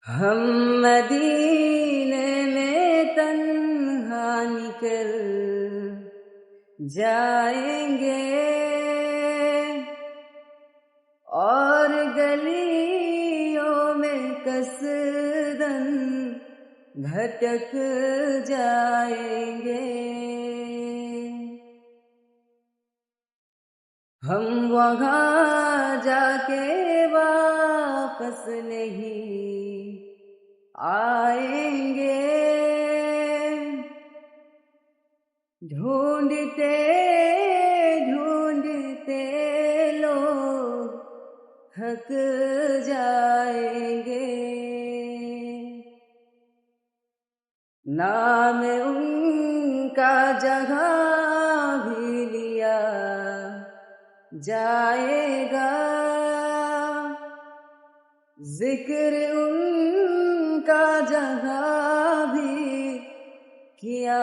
ہم مدینے میں تنہا نکل جائیں گے اور گلیوں میں قصدن بھٹک جائیں گے. ہم وہاں جا کے واپس نہیں آئیں گے. ڈھونڈتے ڈھونڈتے لوگ تھک جائیں گے. نام ان کا جہاں بھی لیا جائے گا، ذکر ان کا جہاں بھی کیا